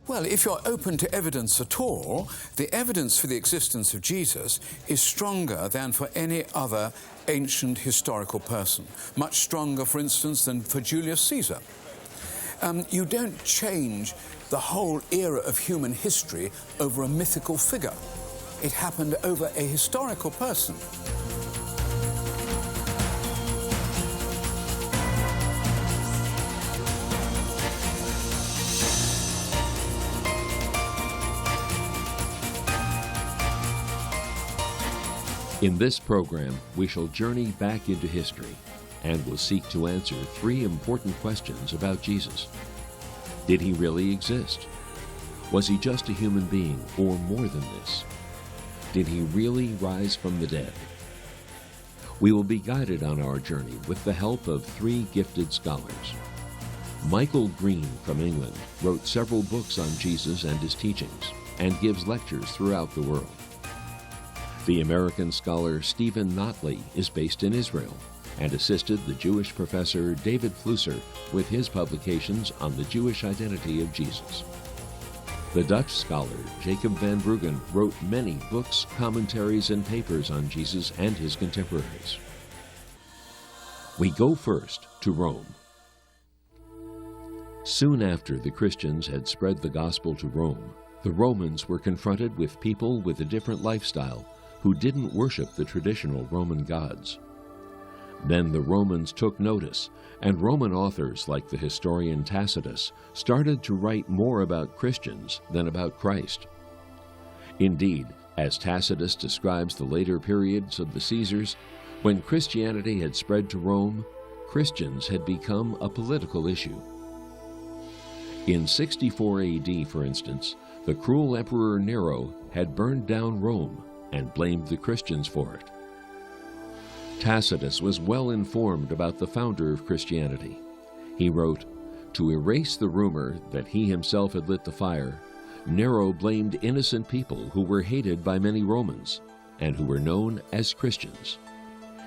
Well, if you're open to evidence at all, the evidence for the existence of Jesus is stronger than for any other ancient historical person. Much stronger, for instance, than for Julius Caesar. You don't change the whole era of human history over a mythical figure. It happened over a historical person. In this program, we shall journey back into history and will seek to answer three important questions about Jesus. Did he really exist? Was he just a human being or more than this? Did he really rise from the dead? We will be guided on our journey with the help of three gifted scholars. Michael Green from England wrote several books on Jesus and his teachings and gives lectures throughout the world. The American scholar Steven Notley is based in Israel and assisted the Jewish professor David Flusser with his publications on the Jewish identity of Jesus. The Dutch scholar Jacob van Bruggen wrote many books, commentaries, and papers on Jesus and his contemporaries. We go first to Rome. Soon after the Christians had spread the gospel to Rome, the Romans were confronted with people with a different lifestyle who didn't worship the traditional Roman gods. Then the Romans took notice, and Roman authors like the historian Tacitus started to write more about Christians than about Christ. Indeed, as Tacitus describes the later periods of the Caesars, when Christianity had spread to Rome, Christians had become a political issue. In 64 AD, for instance, the cruel Emperor Nero had burned down Rome and blamed the Christians for it. Tacitus was well informed about the founder of Christianity. He wrote, "To erase the rumor that he himself had lit the fire, Nero blamed innocent people who were hated by many Romans and who were known as Christians.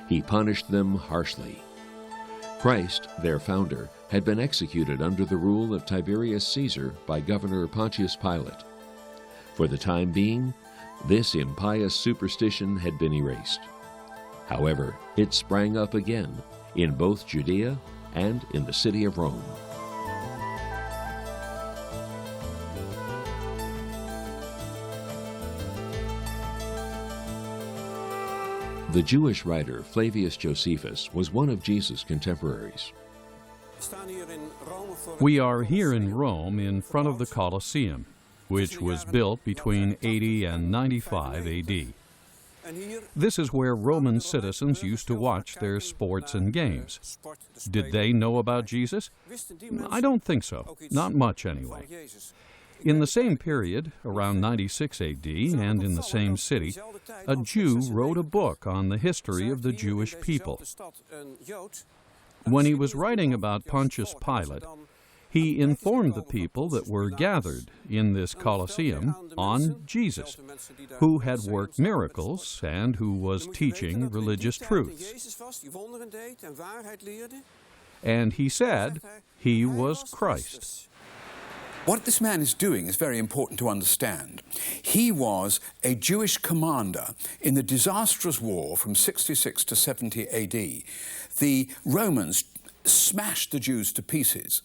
He punished them harshly. Christ, their founder, had been executed under the rule of Tiberius Caesar by Governor Pontius Pilate. For the time being, this impious superstition had been erased. However, it sprang up again in both Judea and in the city of Rome." The Jewish writer Flavius Josephus was one of Jesus' contemporaries. We are here in Rome in front of the Colosseum, which was built between 80 and 95 AD. This is where Roman citizens used to watch their sports and games. Did they know about Jesus? I don't think so. Not much, anyway. In the same period, around 96 AD, and in the same city, a Jew wrote a book on the history of the Jewish people. When he was writing about Pontius Pilate, he informed the people that were gathered in this Colosseum on Jesus, who had worked miracles and who was teaching religious truths. And he said he was Christ. What this man is doing is very important to understand. He was a Jewish commander in the disastrous war from 66 to 70 AD. The Romans smashed the Jews to pieces,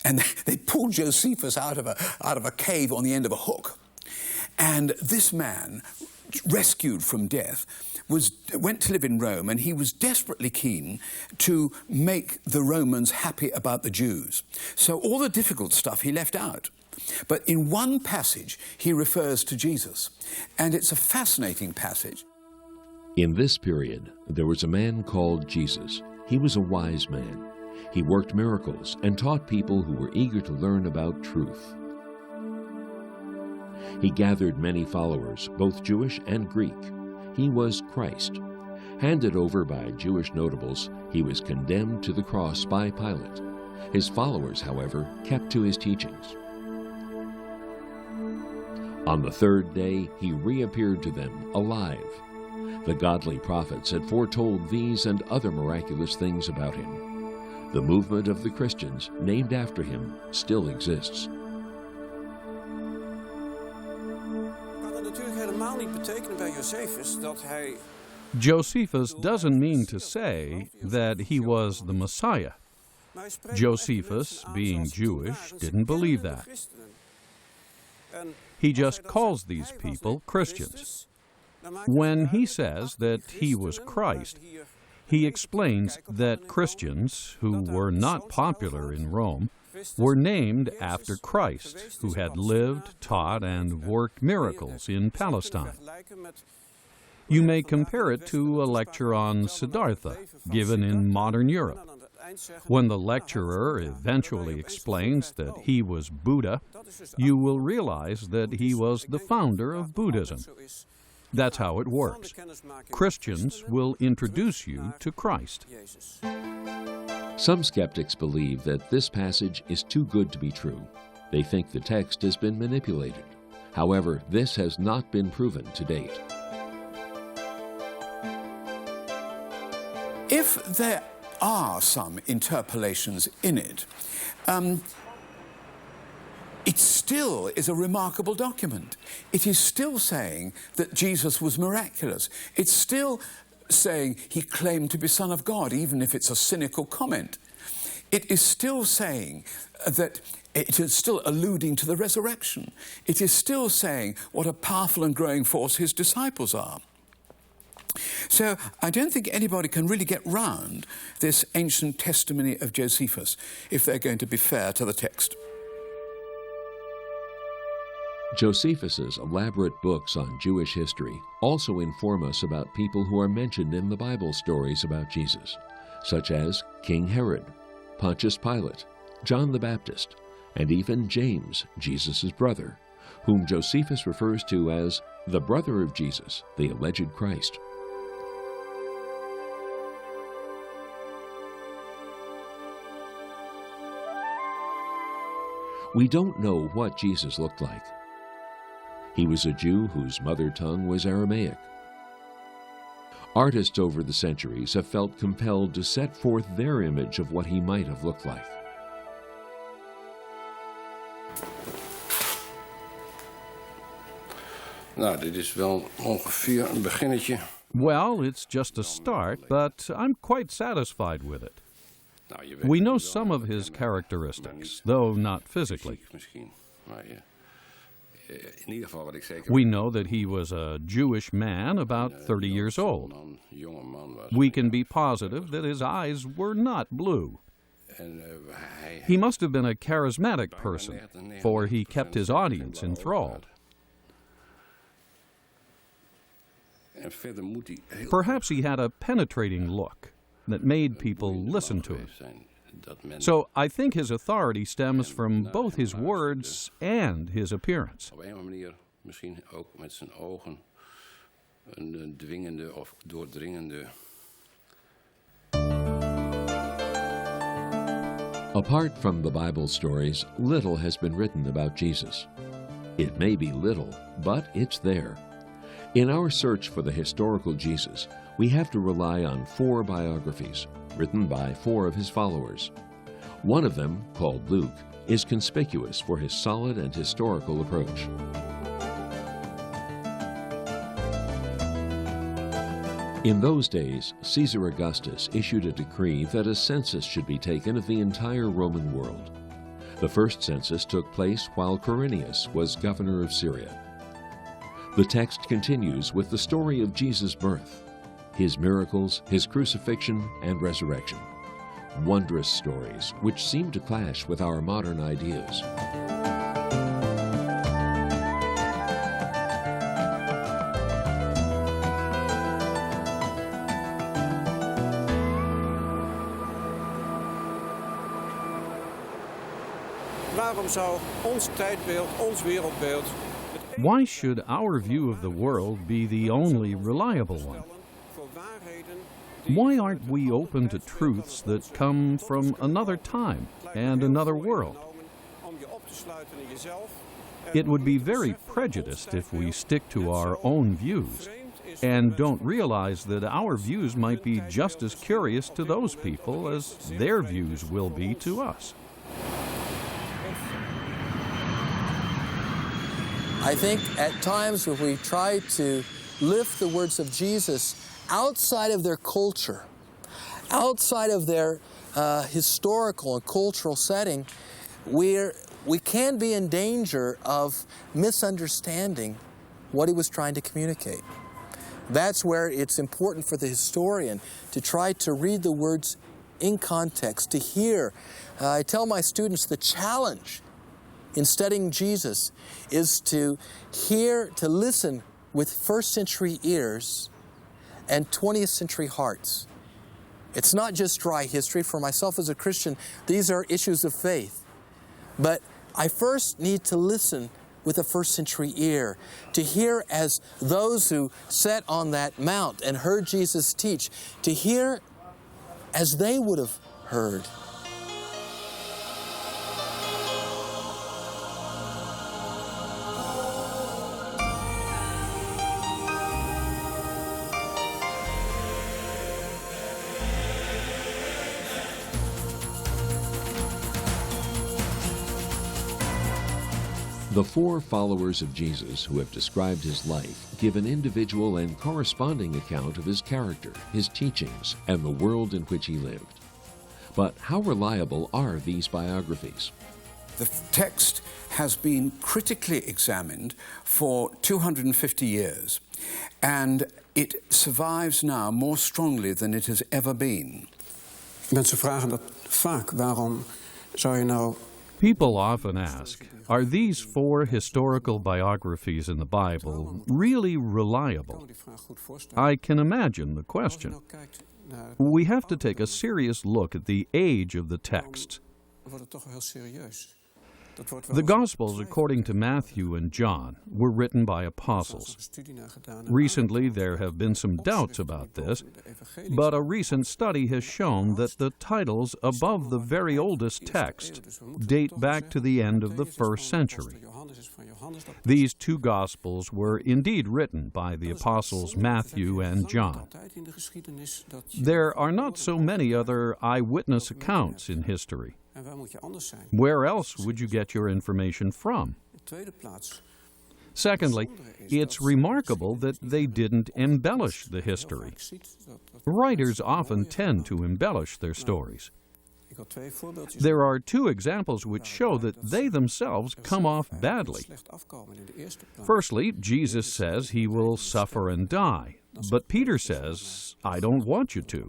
and they pulled Josephus out of a cave on the end of a hook. And this man, rescued from death, went to live in Rome, and he was desperately keen to make the Romans happy about the Jews. So all the difficult stuff he left out. But in one passage, he refers to Jesus, and it's a fascinating passage. In this period, there was a man called Jesus. He was a wise man. He worked miracles and taught people who were eager to learn about truth. He gathered many followers, both Jewish and Greek. He was Christ. Handed over by Jewish notables, he was condemned to the cross by Pilate. His followers, however, kept to his teachings. On the third day, he reappeared to them, alive. The godly prophets had foretold these and other miraculous things about him. The movement of the Christians, named after him, still exists. niet betekenen bij Josephus dat hij... Josephus doesn't mean to say that he was the Messiah. Josephus, being Jewish, didn't believe that. He just calls these people Christians. When he says that he was Christ, he explains that Christians, who were not popular in Rome, were named after Christ, who had lived, taught, and worked miracles in Palestine. You may compare it to a lecture on Siddhartha, given in modern Europe. When the lecturer eventually explains that he was Buddha, you will realize that he was the founder of Buddhism. That's how it works. Christians will introduce you to Christ. Some skeptics believe that this passage is too good to be true. They think the text has been manipulated. However, this has not been proven to date. If there are some interpolations in it, it still is a remarkable document. It is still saying that Jesus was miraculous. It's still saying he claimed to be Son of God, even if it's a cynical comment. It is still saying that it is still alluding to the resurrection. It is still saying what a powerful and growing force his disciples are. So I don't think anybody can really get round this ancient testimony of Josephus if they're going to be fair to the text. Josephus's elaborate books on Jewish history also inform us about people who are mentioned in the Bible stories about Jesus, such as King Herod, Pontius Pilate, John the Baptist, and even James, Jesus' brother, whom Josephus refers to as the brother of Jesus, the alleged Christ. We don't know what Jesus looked like. He was a Jew whose mother tongue was Aramaic. Artists over the centuries have felt compelled to set forth their image of what he might have looked like. Nou, dit is wel ongeveer een beginnetje. Well, it's just a start, but I'm quite satisfied with it. We know some of his characteristics, though not physically. We know that he was a Jewish man about 30 years old. We can be positive that his eyes were not blue. He must have been a charismatic person, for he kept his audience enthralled. Perhaps he had a penetrating look that made people listen to him. So I think his authority stems from both his words and his appearance. Apart from the Bible stories, little has been written about Jesus. It may be little, but it's there. In our search for the historical Jesus, we have to rely on 4 biographies, written by 4 of his followers. One of them, called Luke, is conspicuous for his solid and historical approach. In those days, Caesar Augustus issued a decree that a census should be taken of the entire Roman world. The first census took place while Quirinius was governor of Syria. The text continues with the story of Jesus' birth, his miracles, his crucifixion, and resurrection. Wondrous stories which seem to clash with our modern ideas. Waarom zou ons tijdbeeld, ons wereldbeeld... Why should our view of the world be the only reliable one? Why aren't we open to truths that come from another time and another world? It would be very prejudiced if we stick to our own views and don't realize that our views might be just as curious to those people as their views will be to us. I think at times when we try to lift the words of Jesus outside of their culture, outside of their historical and cultural setting, we can be in danger of misunderstanding what he was trying to communicate. That's where it's important for the historian to try to read the words in context, to hear. I tell my students the challenge in studying Jesus is to hear, to listen with first century ears and 20th century hearts. It's not just dry history. For myself as a Christian, these are issues of faith. But I first need to listen with a first century ear, to hear as those who sat on that mount and heard Jesus teach, to hear as they would have heard. The four followers of Jesus who have described his life give an individual and corresponding account of his character, his teachings, and the world in which he lived. But how reliable are these biographies? The text has been critically examined for 250 years, and it survives now more strongly than it has ever been. Mensen vragen dat vaak. Waarom zou je nou... People often ask, are these four historical biographies in the Bible really reliable? I can imagine the question. We have to take a serious look at the age of the text. The Gospels, according to Matthew and John, were written by apostles. Recently, there have been some doubts about this, but a recent study has shown that the titles above the very oldest text date back to the end of the 1st century. These two Gospels were indeed written by the apostles Matthew and John. There are not so many other eyewitness accounts in history. Where else would you get your information from? Secondly, it's remarkable that they didn't embellish the history. Writers often tend to embellish their stories. There are two examples which show that they themselves come off badly. Firstly, Jesus says he will suffer and die, but Peter says, I don't want you to.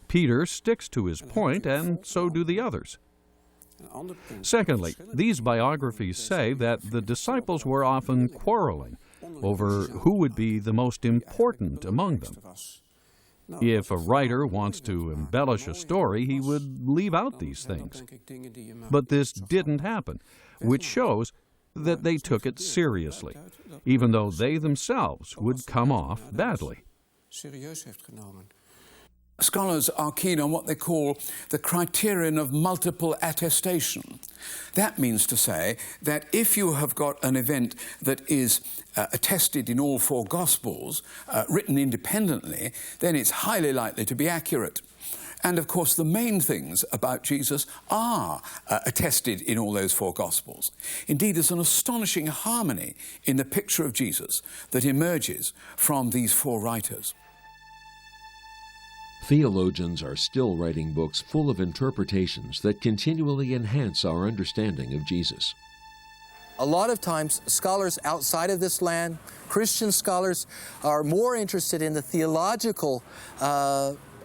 Peter sticks to his point, and so do the others. Secondly, these biographies say that the disciples were often quarreling over who would be the most important among them. If a writer wants to embellish a story, he would leave out these things. But this didn't happen, which shows that they took it seriously, even though they themselves would come off badly. Scholars are keen on what they call the criterion of multiple attestation. That means to say that if you have got an event that is attested in all four Gospels, written independently, then it's highly likely to be accurate. And of course, the main things about Jesus are attested in all those four Gospels. Indeed, there's an astonishing harmony in the picture of Jesus that emerges from these four writers. Theologians are still writing books full of interpretations that continually enhance our understanding of Jesus. A lot of times, scholars outside of this land, Christian scholars, are more interested in the theological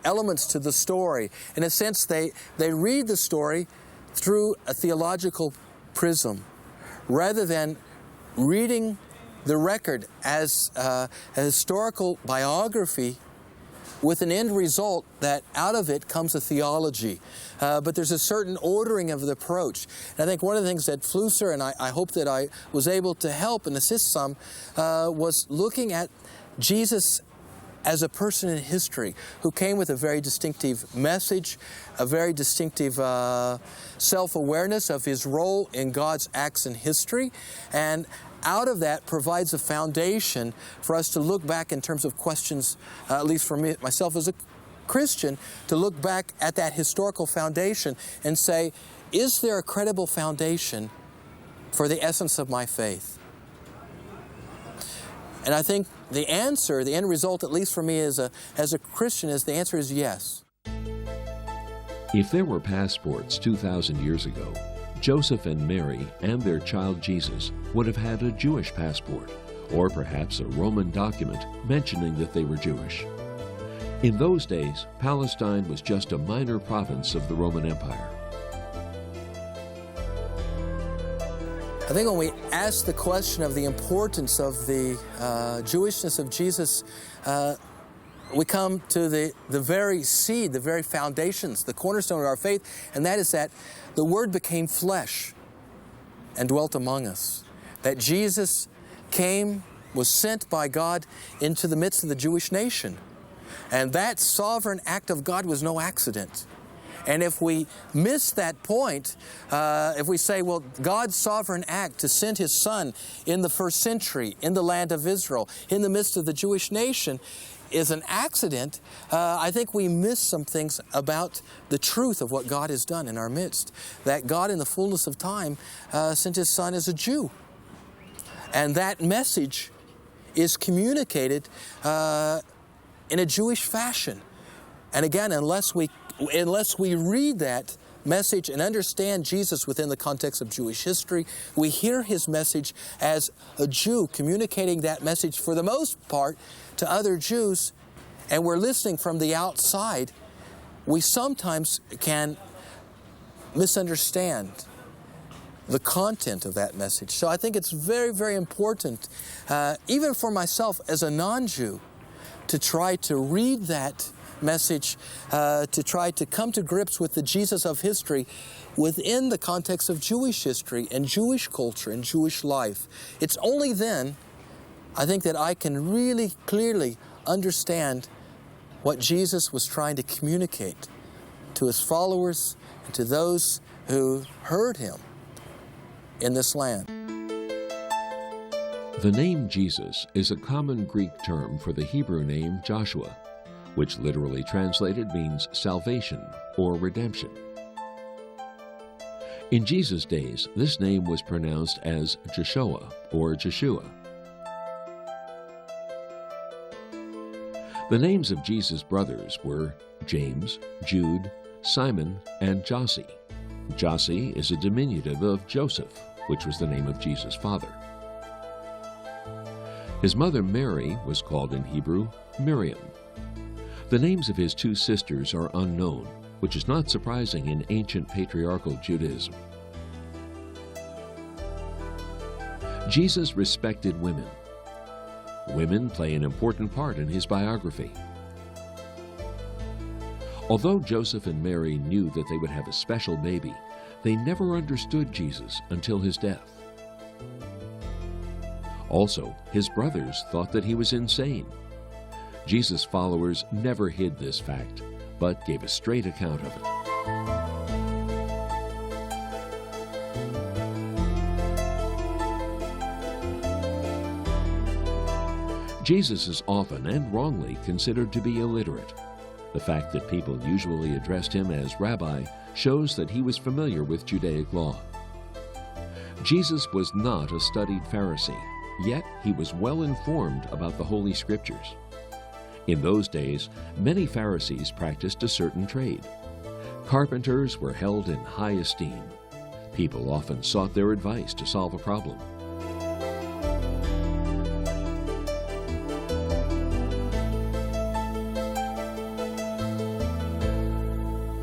elements to the story. In a sense, they read the story through a theological prism, rather than reading the record as a historical biography with an end result that out of it comes a theology. But there's a certain ordering of the approach. And I think one of the things that Flusser, and I hope that I was able to help and assist some, was looking at Jesus as a person in history who came with a very distinctive message, a very distinctive self-awareness of his role in God's acts in history, and out of that provides a foundation for us to look back in terms of questions, at least for me, myself as a Christian, to look back at that historical foundation and say, is there a credible foundation for the essence of my faith? And I think the answer, the end result, at least for me as a Christian, is the answer is yes. If there were passports 2,000 years ago, Joseph and Mary and their child Jesus would have had a Jewish passport, or perhaps a Roman document mentioning that they were Jewish. In those days, Palestine was just a minor province of the Roman Empire. I think when we ask the question of the importance of the Jewishness of Jesus, we come to the very seed, the very foundations, the cornerstone of our faith, and that is that the Word became flesh and dwelt among us. That Jesus came, was sent by God into the midst of the Jewish nation. And that sovereign act of God was no accident. And if we miss that point, if we say, well, God's sovereign act to send His Son in the first century, in the land of Israel, in the midst of the Jewish nation, is an accident, I think we miss some things about the truth of what God has done in our midst. That God, in the fullness of time, sent His Son as a Jew. And that message is communicated in a Jewish fashion. And again, unless we read that message and understand Jesus within the context of Jewish history, we hear His message as a Jew communicating that message for the most part to other Jews, and we're listening from the outside, we sometimes can misunderstand the content of that message. So I think it's very, very important, even for myself as a non-Jew, to try to read that message, to try to come to grips with the Jesus of history within the context of Jewish history and Jewish culture and Jewish life. It's only then, I think, that I can really clearly understand what Jesus was trying to communicate to His followers and to those who heard Him in this land. The name Jesus is a common Greek term for the Hebrew name Joshua, which literally translated means salvation or redemption. In Jesus' days, this name was pronounced as Joshua or Jeshua. The names of Jesus' brothers were James, Jude, Simon, and Jossi. Jossi is a diminutive of Joseph, which was the name of Jesus' father. His mother Mary was called in Hebrew Miriam. The names of his two sisters are unknown, which is not surprising in ancient patriarchal Judaism. Jesus respected women. Women play an important part in his biography. Although Joseph and Mary knew that they would have a special baby, they never understood Jesus until his death. Also, his brothers thought that he was insane. Jesus' followers never hid this fact, but gave a straight account of it. Jesus is often and wrongly considered to be illiterate. The fact that people usually addressed him as rabbi shows that he was familiar with Judaic law. Jesus was not a studied Pharisee, yet he was well informed about the Holy Scriptures. In those days, many Pharisees practiced a certain trade. Carpenters were held in high esteem. People often sought their advice to solve a problem.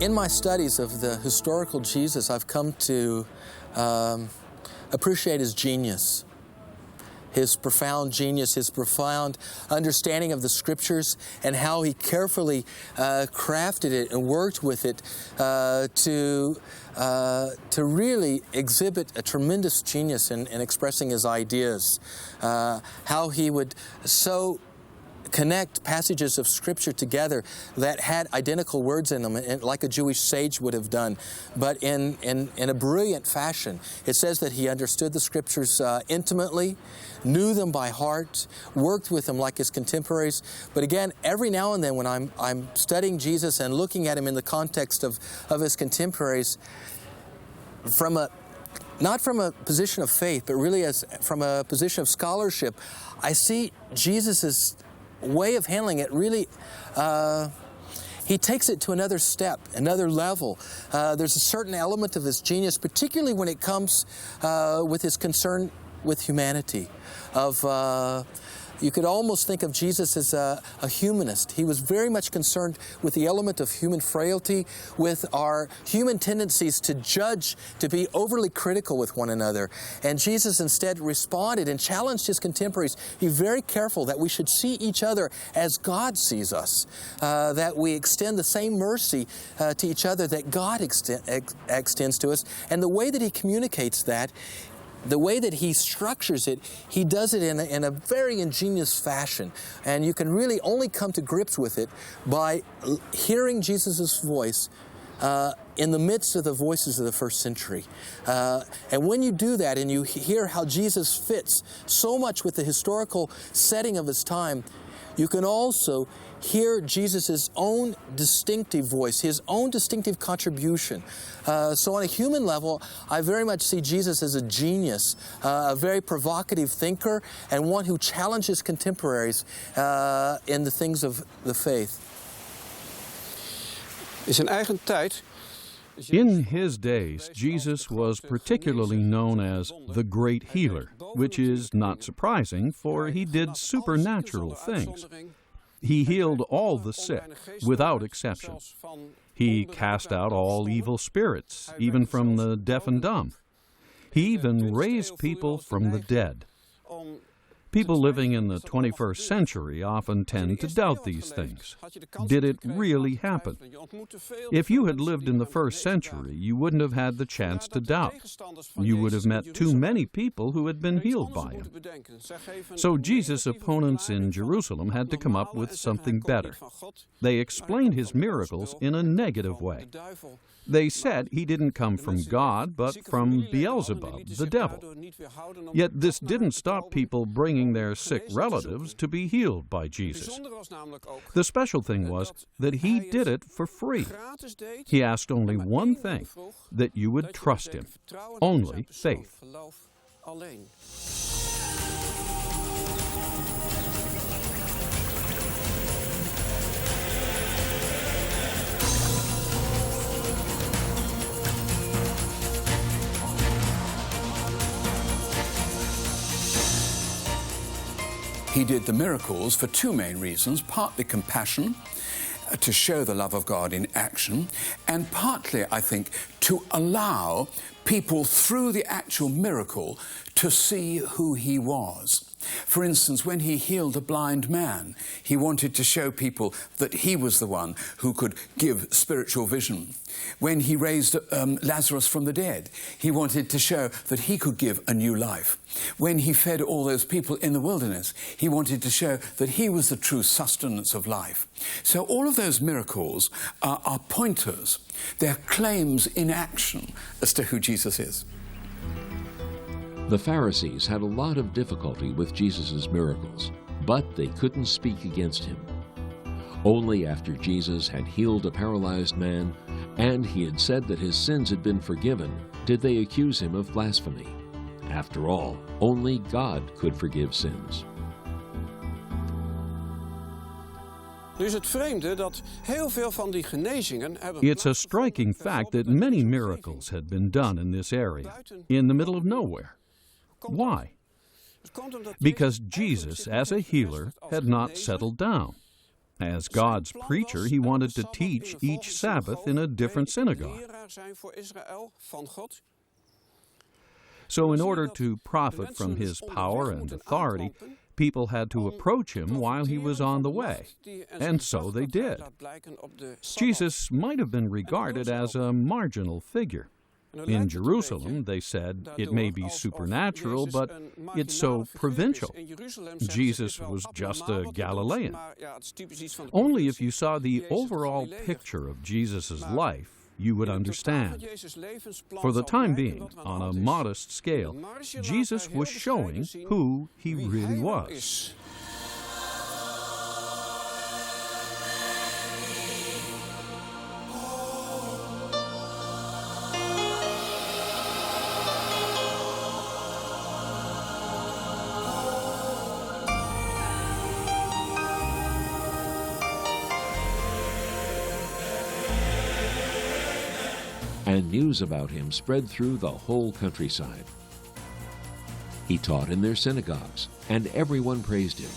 In my studies of the historical Jesus, I've come to appreciate his genius, his profound genius, his profound understanding of the Scriptures, and how he carefully crafted it and worked with it to really exhibit a tremendous genius in expressing his ideas. How he would so connect passages of Scripture together that had identical words in them, like a Jewish sage would have done, but in a brilliant fashion. It says that he understood the Scriptures intimately, knew them by heart, worked with them like his contemporaries. But again, every now and then when I'm studying Jesus and looking at him in the context of his contemporaries, from a not from a position of faith, but really as from a position of scholarship, I see Jesus' way of handling it really, he takes it to another step, another level. There's a certain element of his genius, particularly when it comes with his concern with humanity. You could almost think of Jesus as a humanist. He was very much concerned with the element of human frailty, with our human tendencies to judge, to be overly critical with one another. And Jesus instead responded and challenged his contemporaries, be very careful that we should see each other as God sees us, that we extend the same mercy to each other that God extends to us. And the way that he communicates that, the way that he structures it, he does it in a very ingenious fashion. And you can really only come to grips with it by hearing Jesus' voice in the midst of the voices of the first century. And when you do that and you hear how Jesus fits so much with the historical setting of his time, you can also hear Jesus' own distinctive voice, his own distinctive contribution. So on a human level, I very much see Jesus as a genius, a very provocative thinker, and one who challenges contemporaries in the things of the faith. In zijn eigen tijd. In his days, Jesus was particularly known as the Great Healer, which is not surprising, for he did supernatural things. He healed all the sick, without exception. He cast out all evil spirits, even from the deaf and dumb. He even raised people from the dead. People living in the 21st century often tend to doubt these things. Did it really happen? If you had lived in the first century, you wouldn't have had the chance to doubt. You would have met too many people who had been healed by him. So Jesus' opponents in Jerusalem had to come up with something better. They explained his miracles in a negative way. They said he didn't come from God, but from Beelzebub, the devil. Yet this didn't stop people bringing their sick relatives to be healed by Jesus. The special thing was that he did it for free. He asked only one thing, that you would trust him. Only faith. He did the miracles for two main reasons, partly compassion, to show the love of God in action, and partly, I think, to allow people through the actual miracle to see who he was. For instance, when he healed a blind man, he wanted to show people that he was the one who could give spiritual vision. When he raised Lazarus from the dead, he wanted to show that he could give a new life. When he fed all those people in the wilderness, he wanted to show that he was the true sustenance of life. So all of those miracles are pointers. They're claims in action as to who Jesus is. The Pharisees had a lot of difficulty with Jesus' miracles, but they couldn't speak against him. Only after Jesus had healed a paralyzed man and he had said that his sins had been forgiven did they accuse him of blasphemy. After all, only God could forgive sins. It's a striking fact that many miracles had been done in this area, in the middle of nowhere. Why? Because Jesus, as a healer, had not settled down. As God's preacher, he wanted to teach each Sabbath in a different synagogue. So in order to profit from his power and authority, people had to approach him while he was on the way, and so they did. Jesus might have been regarded as a marginal figure. In Jerusalem, they said, it may be supernatural, but it's so provincial. Jesus was just a Galilean. Only if you saw the overall picture of Jesus' life, you would understand. For the time being, on a modest scale, Jesus was showing who he really was. and news about him spread through the whole countryside. He taught in their synagogues, and everyone praised him.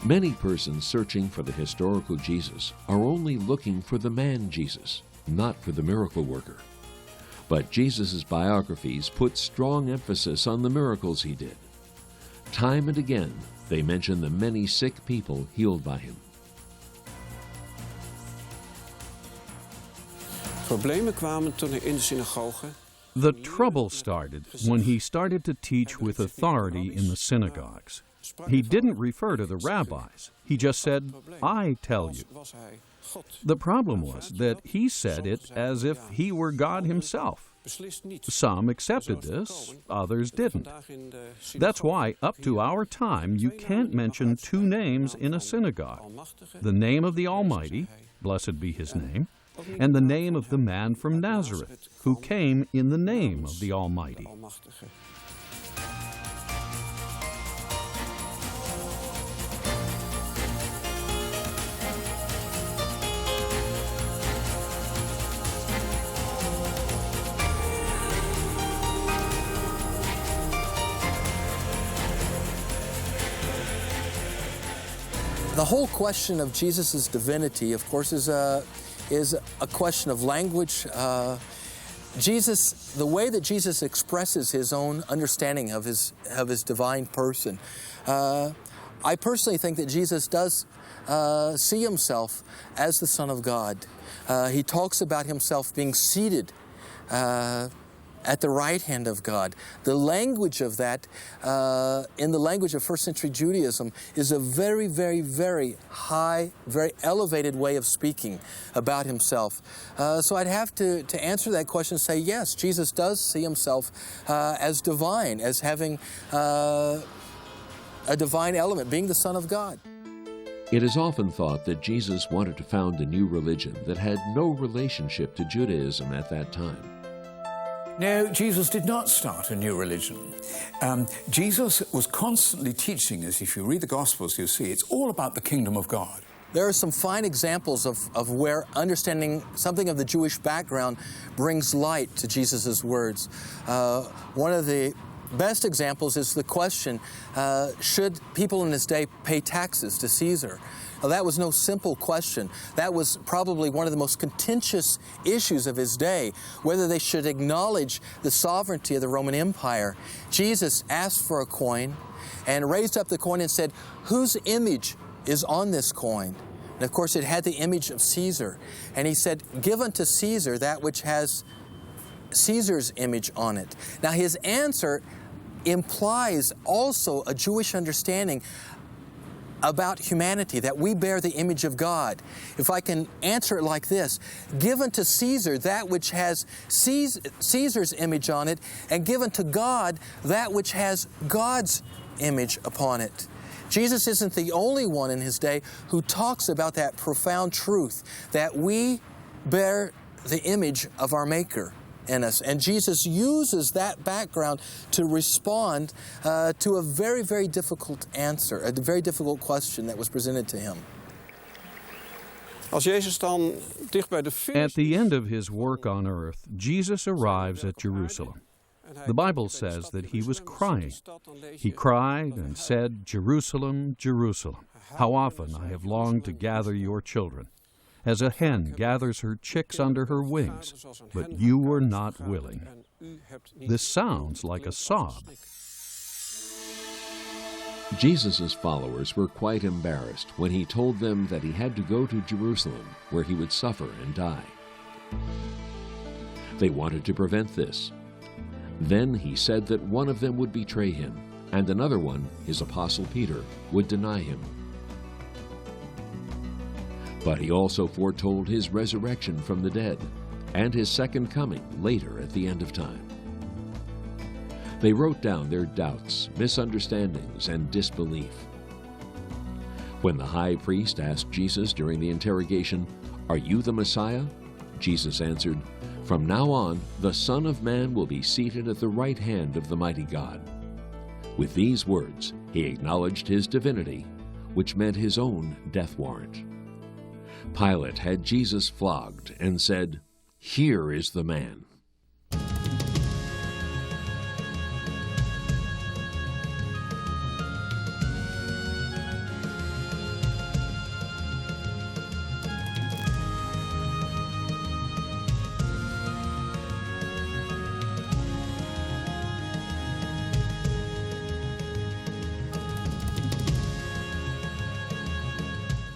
Many persons searching for the historical Jesus are only looking for the man Jesus, not for the miracle worker. But Jesus' biographies put strong emphasis on the miracles he did. Time and again, they mention the many sick people healed by him. Problemen kwamen toen hij in de synagoge. The trouble started when he started to teach with authority in the synagogues. He didn't refer to the rabbis. He just said, "I tell you." The problem was that he said it as if he were God himself. Some accepted this, others didn't. That's why, up to our time, you can't mention two names in a synagogue: the name of the Almighty, blessed be his name, and the name of the man from Nazareth, who came in the name of the Almighty. The whole question of Jesus' divinity, of course, is a question of language. The way that Jesus expresses his own understanding of his divine person. I personally think that Jesus does see himself as the Son of God. He talks about himself being seated at the right hand of God. The language of that, in the language of first century Judaism, is a very, very, very high, very elevated way of speaking about himself. So I'd have to answer that question and say, yes, Jesus does see himself as divine, as having a divine element, being the Son of God. It is often thought that Jesus wanted to found a new religion that had no relationship to Judaism at that time. No, Jesus did not start a new religion. Jesus was constantly teaching us. If you read the Gospels, you see it's all about the kingdom of God. There are some fine examples of where understanding something of the Jewish background brings light to Jesus' words. One of the best examples is the question, should people in his day pay taxes to Caesar? Well, that was no simple question. That was probably one of the most contentious issues of his day, whether they should acknowledge the sovereignty of the Roman Empire. Jesus asked for a coin and raised up the coin and said, "Whose image is on this coin?" And of course, it had the image of Caesar. And he said, "Give unto Caesar that which has Caesar's image on it." Now, his answer implies also a Jewish understanding about humanity, that we bear the image of God. If I can answer it like this: give unto Caesar that which has Caesar's image on it, and give unto God that which has God's image upon it. Jesus isn't the only one in his day who talks about that profound truth, that we bear the image of our Maker in us. And Jesus uses that background to respond to a very, very difficult answer, a very difficult question that was presented to him. Als Jezus dan dicht bij de At the end of his work on earth, Jesus arrives at Jerusalem. The Bible says that he was crying. He cried and said, "Jerusalem, Jerusalem, how often I have longed to gather your children, as a hen gathers her chicks under her wings, but you were not willing." This sounds like a sob. Jesus' followers were quite embarrassed when he told them that he had to go to Jerusalem, where he would suffer and die. They wanted to prevent this. Then he said that one of them would betray him, and another one, his apostle Peter, would deny him. But he also foretold his resurrection from the dead and his second coming later at the end of time. They wrote down their doubts, misunderstandings, and disbelief. When the high priest asked Jesus during the interrogation, "Are you the Messiah?" Jesus answered, "From now on, the Son of Man will be seated at the right hand of the mighty God." With these words, he acknowledged his divinity, which meant his own death warrant. Pilate had Jesus flogged and said, Here is the man.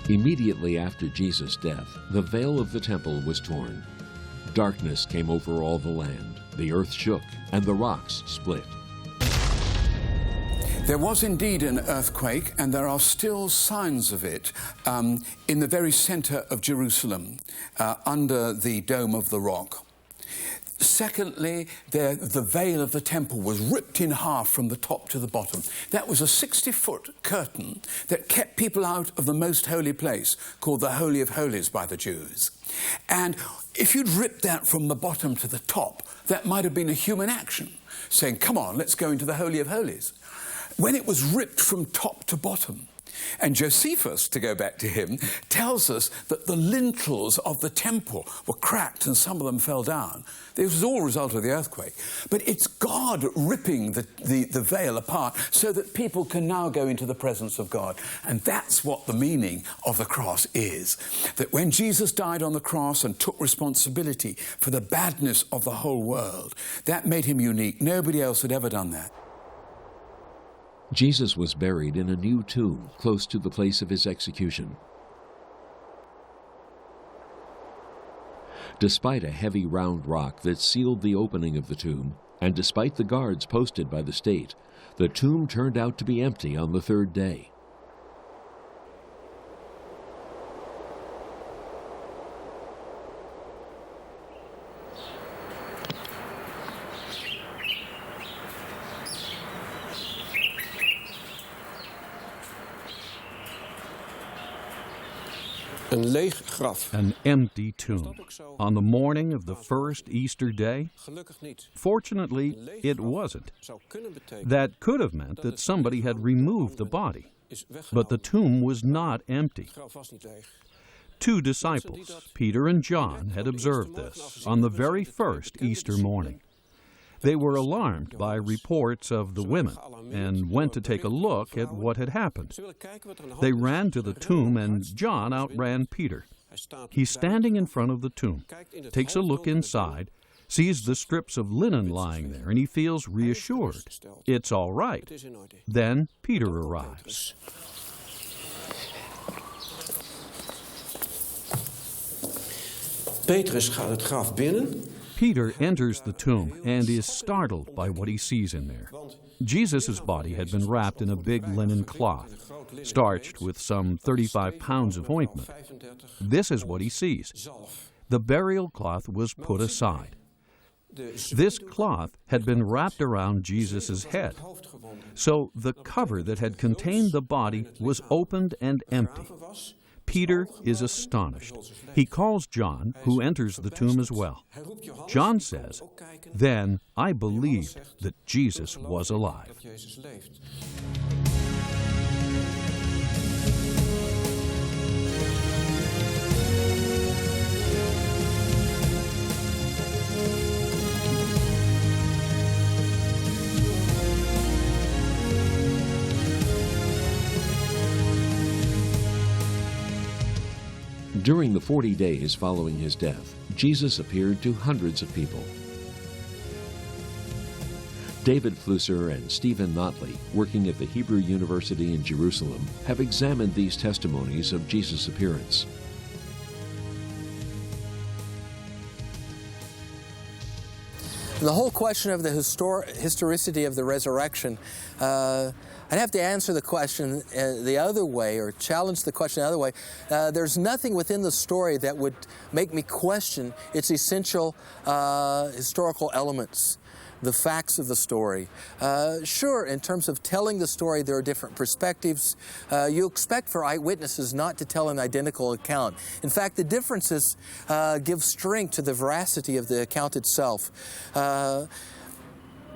Immediately after Jesus' death, the veil of the temple was torn. Darkness came over all the land. The earth shook, and the rocks split. There was indeed an earthquake, and there are still signs of it in the very center of Jerusalem, under the Dome of the Rock. Secondly, the veil of the temple was ripped in half from the top to the bottom. That was a 60-foot curtain that kept people out of the most holy place, called the Holy of Holies by the Jews. And if you'd ripped that from the bottom to the top, that might have been a human action, saying, come on, let's go into the Holy of Holies. When it was ripped from top to bottom, and Josephus, to go back to him, tells us that the lintels of the temple were cracked and some of them fell down. This was all a result of the earthquake. But it's God ripping the veil apart so that people can now go into the presence of God. And that's what the meaning of the cross is. That when Jesus died on the cross and took responsibility for the badness of the whole world, that made him unique. Nobody else had ever done that. Jesus was buried in a new tomb close to the place of his execution. Despite a heavy round rock that sealed the opening of the tomb, and despite the guards posted by the state, the tomb turned out to be empty on the third day. Een leeg graf. An empty tomb. On the morning of the first Easter day? Fortunately, it wasn't. That could have meant that somebody had removed the body. But the tomb was not empty. Two disciples, Peter and John, had observed this on the very first Easter morning. They were alarmed by reports of the women and went to take a look at what had happened. They ran to the tomb, and John outran Peter. He's standing in front of the tomb, takes a look inside, sees the strips of linen lying there, and he feels reassured. It's all right. Then Peter arrives. Petrus gaat het graf binnen. Peter enters the tomb and is startled by what he sees in there. Jesus' body had been wrapped in a big linen cloth, starched with some 35 pounds of ointment. This is what he sees. The burial cloth was put aside. This cloth had been wrapped around Jesus' head, so the cover that had contained the body was opened and empty. Peter is astonished. He calls John, who enters the tomb as well. John says, "Then I believed that Jesus was alive." During the 40 days following his death, Jesus appeared to hundreds of people. David Flusser and Steven Notley, working at the Hebrew University in Jerusalem, have examined these testimonies of Jesus' appearance. The whole question of the historicity of the resurrection, I'd have to answer the question the other way, or challenge the question the other way. There's nothing within the story that would make me question its essential historical elements, the facts of the story. Sure, in terms of telling the story, there are different perspectives. You expect for eyewitnesses not to tell an identical account. In fact, the differences give strength to the veracity of the account itself.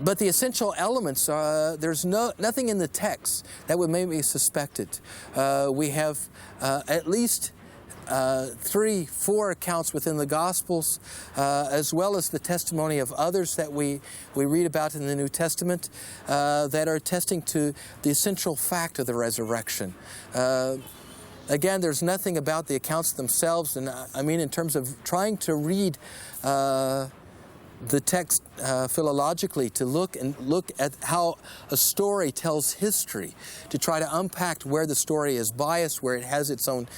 But the essential elements, there's nothing in the text that would make me suspect it. We have at least 3, 4 accounts within the Gospels, as well as the testimony of others that we read about in the New Testament that are attesting to the essential fact of the resurrection. Again, there's nothing about the accounts themselves, and I mean in terms of trying to read the text philologically, to look at how a story tells history, to try to unpack where the story is biased, where it has its own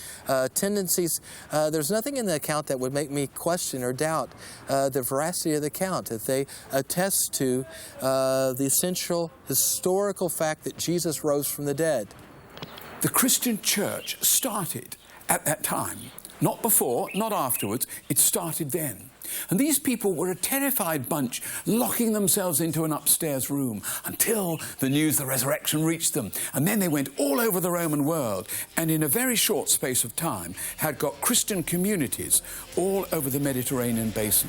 tendencies. There's nothing in the account that would make me question or doubt the veracity of the account, that they attest to the essential historical fact that Jesus rose from the dead. The Christian church started at that time, not before, not afterwards, it started then. And these people were a terrified bunch, locking themselves into an upstairs room until the news of the resurrection reached them. And then they went all over the Roman world, and in a very short space of time had got Christian communities all over the Mediterranean basin.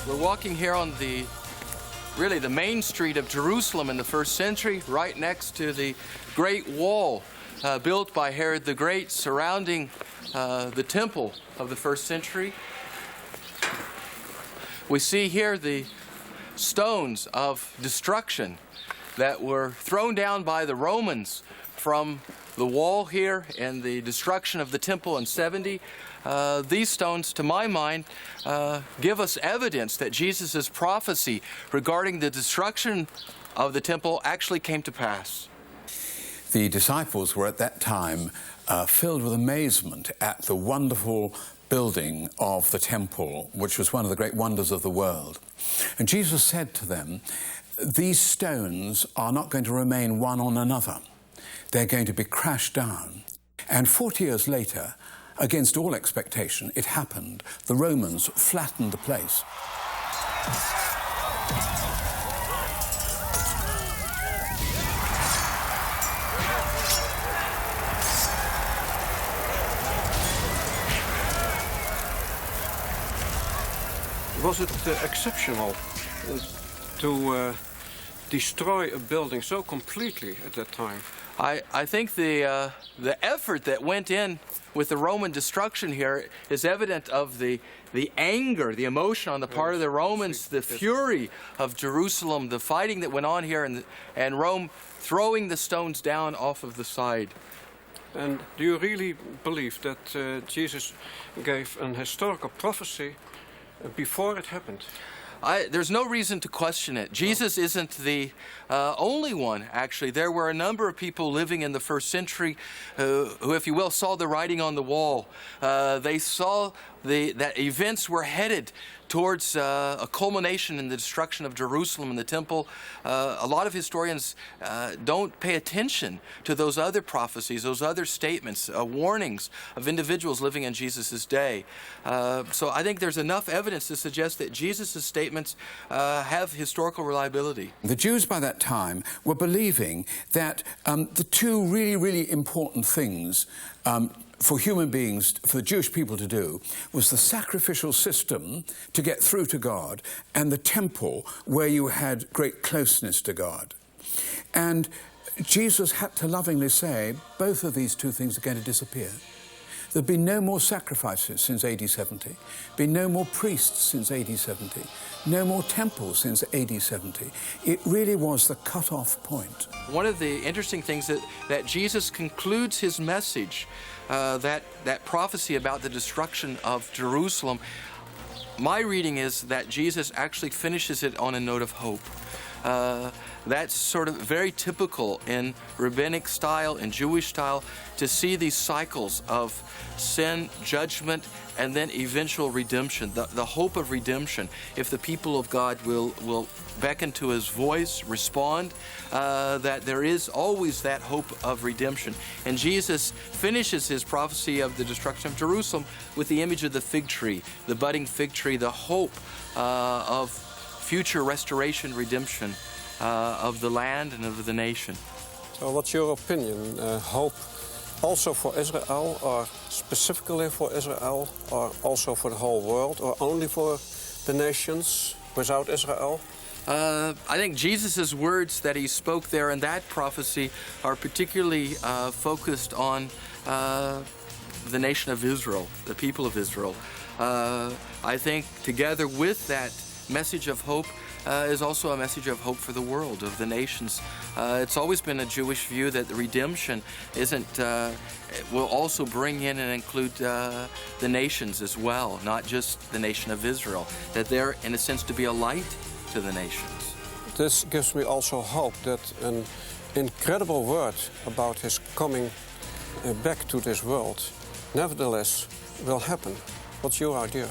We're walking here on the main street of Jerusalem in the first century, right next to the Great Wall built by Herod the Great surrounding the temple of the first century. We see here the stones of destruction that were thrown down by the Romans from the wall here and the destruction of the temple in 70. These stones, to my mind, give us evidence that Jesus' prophecy regarding the destruction of the temple actually came to pass. The disciples were at that time filled with amazement at the wonderful building of the temple, which was one of the great wonders of the world. And Jesus said to them, these stones are not going to remain one on another. They're going to be crashed down. And 40 years later, against all expectation, it happened. The Romans flattened the place. Was it exceptional to destroy a building so completely at that time? I think the effort that went in with the Roman destruction here is evident of the anger, the emotion on the part of the Romans, the fury of Jerusalem, the fighting that went on here, and Rome throwing the stones down off of the side. And do you really believe that Jesus gave an historical prophecy before it happened? There's no reason to question it. Jesus isn't the only one, actually. There were a number of people living in the first century who, if you will, saw the writing on the wall. They saw that events were headed towards a culmination in the destruction of Jerusalem and the temple. A lot of historians don't pay attention to those other prophecies, those other statements, warnings of individuals living in Jesus' day. So I think there's enough evidence to suggest that Jesus' statements have historical reliability. The Jews by that time were believing that the two really, really important things for human beings, for the Jewish people to do, was the sacrificial system to get through to God and the temple where you had great closeness to God. And Jesus had to lovingly say, both of these two things are going to disappear. There've been no more sacrifices since AD 70, been no more priests since AD 70, no more temples since AD 70. It really was the cut-off point. One of the interesting things that Jesus concludes his message, that prophecy about the destruction of Jerusalem, my reading is that Jesus actually finishes it on a note of hope. That's sort of very typical in rabbinic style, in Jewish style, to see these cycles of sin, judgment, and then eventual redemption, the hope of redemption. If the people of God will beckon to his voice, respond, that there is always that hope of redemption. And Jesus finishes his prophecy of the destruction of Jerusalem with the image of the fig tree, the budding fig tree, the hope of future restoration, redemption of the land and of the nation. So what's your opinion? Hope also for Israel, or specifically for Israel, or also for the whole world, or only for the nations without Israel? I think Jesus' words that he spoke there in that prophecy are particularly focused on the nation of Israel, the people of Israel. I think together with that message of hope is also a message of hope for the world, of the nations. It's always been a Jewish view that the redemption will also bring in and include the nations as well, not just the nation of Israel, that they're in a sense to be a light to the nations. This gives me also hope that an incredible word about his coming back to this world nevertheless will happen. What's your idea?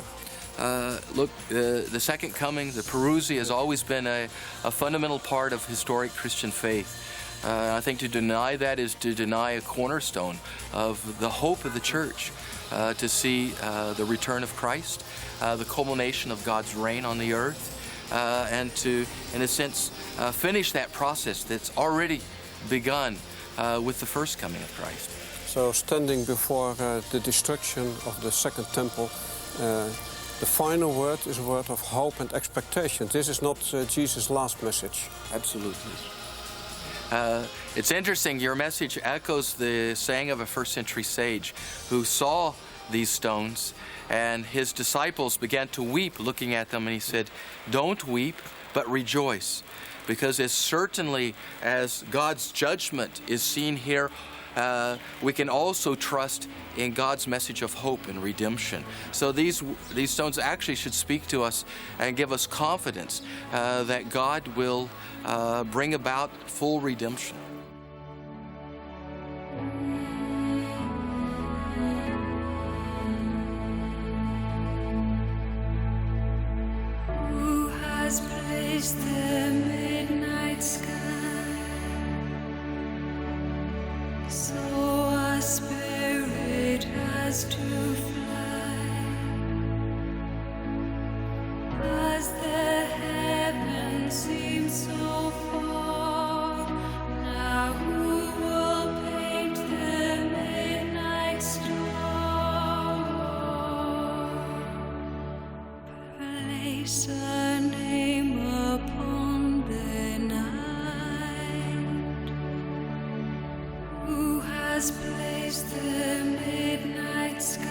Look, the second coming, the parousia, has always been a fundamental part of historic Christian faith. I think to deny that is to deny a cornerstone of the hope of the church, to see the return of Christ, the culmination of God's reign on the earth, and to, in a sense, finish that process that's already begun with the first coming of Christ. So standing before the destruction of the second temple, the final word is a word of hope and expectation. This is not Jesus' last message. Absolutely. It's interesting, your message echoes the saying of a first century sage who saw these stones, and his disciples began to weep looking at them, and he said, "Don't weep, but rejoice." Because as certainly as God's judgment is seen here, we can also trust in God's message of hope and redemption. So these stones actually should speak to us and give us confidence that God will bring about full redemption. Who has placed the midnight sky so a spirit has to fly? As the heavens seem so far, now who will paint the midnight star? Place a name upon the night. Who has placed the midnight sky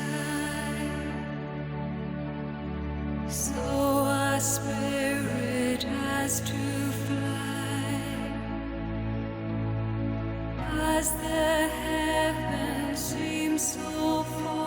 so a spirit has to fly? As the heavens seem so far,